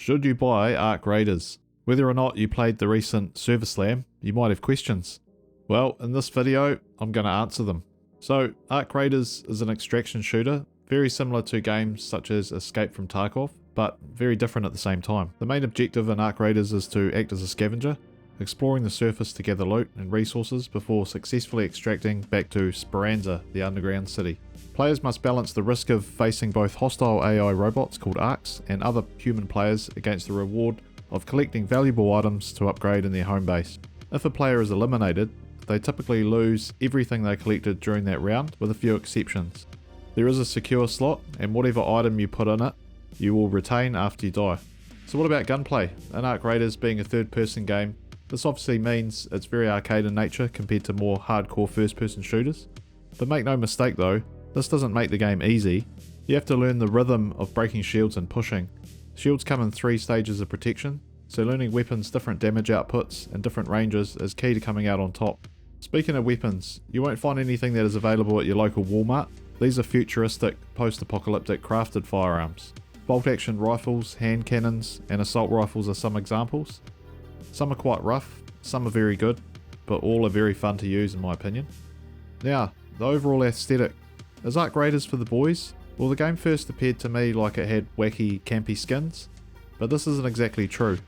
Should you buy Arc Raiders? Whether or not you played the recent Server Slam, you might have questions. Well, in this video, I'm going to answer them. So, Arc Raiders is an extraction shooter, very similar to games such as Escape from Tarkov, but very different at the same time. The main objective in Arc Raiders is to act as a scavenger, exploring the surface to gather loot and resources before successfully extracting back to Speranza, the underground city. Players must balance the risk of facing both hostile AI robots called Arcs and other human players against the reward of collecting valuable items to upgrade in their home base. If a player is eliminated, they typically lose everything they collected during that round, with a few exceptions. There is a secure slot, and whatever item you put in it, you will retain after you die. So what about gunplay? In Arc Raiders being a third-person game, this obviously means it's very arcade in nature compared to more hardcore first-person shooters. But make no mistake though, this doesn't make the game easy. You have to learn the rhythm of breaking shields and pushing. Shields come in 3 stages of protection, so learning weapons' different damage outputs and different ranges is key to coming out on top. Speaking of weapons, you won't find anything that is available at your local Walmart. These are futuristic, post-apocalyptic crafted firearms. Bolt-action rifles, hand cannons, and assault rifles are some examples. Some are quite rough, some are very good, but all are very fun to use in my opinion. Now, the overall aesthetic. Is Arc Raiders for the boys? Well, the game first appeared to me like it had wacky, campy skins, but this isn't exactly true.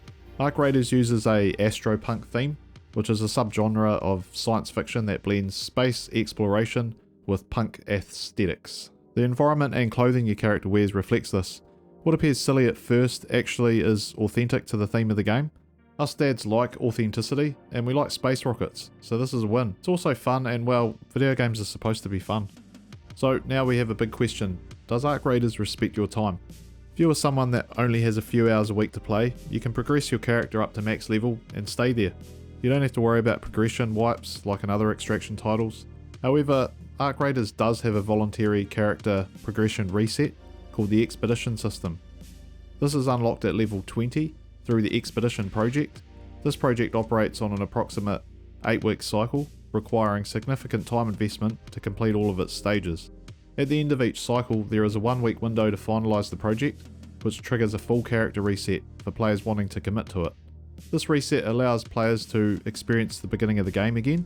Arc Raiders uses a astropunk theme, which is a subgenre of science fiction that blends space exploration with punk aesthetics. The environment and clothing your character wears reflects this. What appears silly at first actually is authentic to the theme of the game. Us dads like authenticity, and we like space rockets, so this is a win. It's also fun, and well, video games are supposed to be fun. So now we have a big question. Does Arc Raiders respect your time? If you are someone that only has a few hours a week to play, you can progress your character up to max level and stay there. You don't have to worry about progression wipes like in other extraction titles. However, Arc Raiders does have a voluntary character progression reset called the Expedition system. This is unlocked at level 20 through the Expedition project. This project operates on an approximate 8-week cycle, requiring significant time investment to complete all of its stages. At the end of each cycle, there is a 1-week window to finalise the project, which triggers a full character reset for players wanting to commit to it. This reset allows players to experience the beginning of the game again,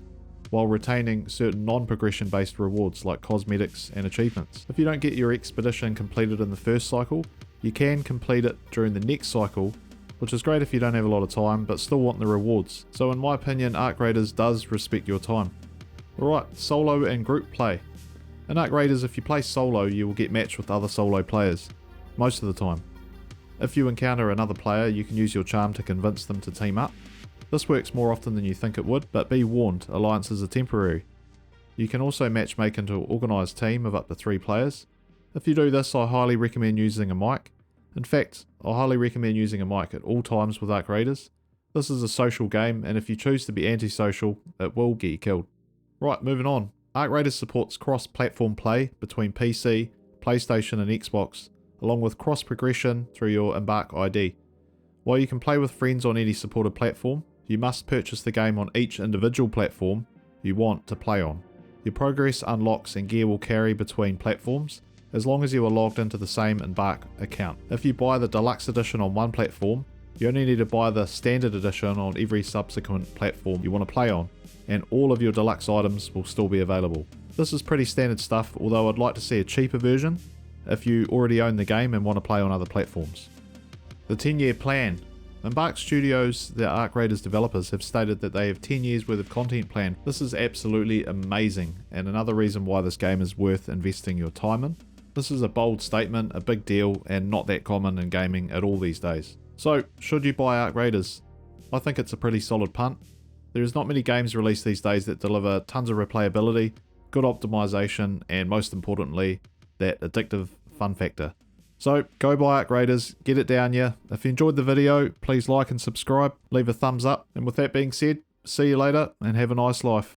while retaining certain non-progression based rewards like cosmetics and achievements. If you don't get your expedition completed in the first cycle, you can complete it during the next cycle, which is great if you don't have a lot of time but still want the rewards. So in my opinion, Arc Raiders does respect your time. Alright, solo and group play. In Arc Raiders, if you play solo, you will get matched with other solo players, most of the time. If you encounter another player, you can use your charm to convince them to team up. This works more often than you think it would, but be warned, alliances are temporary. You can also matchmake into an organised team of up to 3 players. If you do this, I highly recommend using a mic. In fact, I highly recommend using a mic at all times with Arc Raiders. This is a social game, and if you choose to be antisocial, it will get you killed. Right, moving on. Arc Raiders supports cross-platform play between PC, PlayStation and Xbox, along with cross-progression through your Embark ID. While you can play with friends on any supported platform, you must purchase the game on each individual platform you want to play on. Your progress, unlocks and gear will carry between platforms, as long as you are logged into the same Embark account. If you buy the Deluxe Edition on one platform, you only need to buy the Standard Edition on every subsequent platform you want to play on, and all of your deluxe items will still be available. This is pretty standard stuff, although I'd like to see a cheaper version if you already own the game and want to play on other platforms. The 10-year plan. Embark Studios, the Arc Raiders developers, have stated that they have 10 years worth of content planned. This is absolutely amazing, and another reason why this game is worth investing your time in. This is a bold statement, a big deal, and not that common in gaming at all these days. So, should you buy Arc Raiders? I think it's a pretty solid punt. There is not many games released these days that deliver tons of replayability, good optimization, and most importantly, that addictive fun factor. So go buy Arc Raiders, get it down ya. If you enjoyed the video, please like and subscribe, leave a thumbs up, and with that being said, see you later and have a nice life.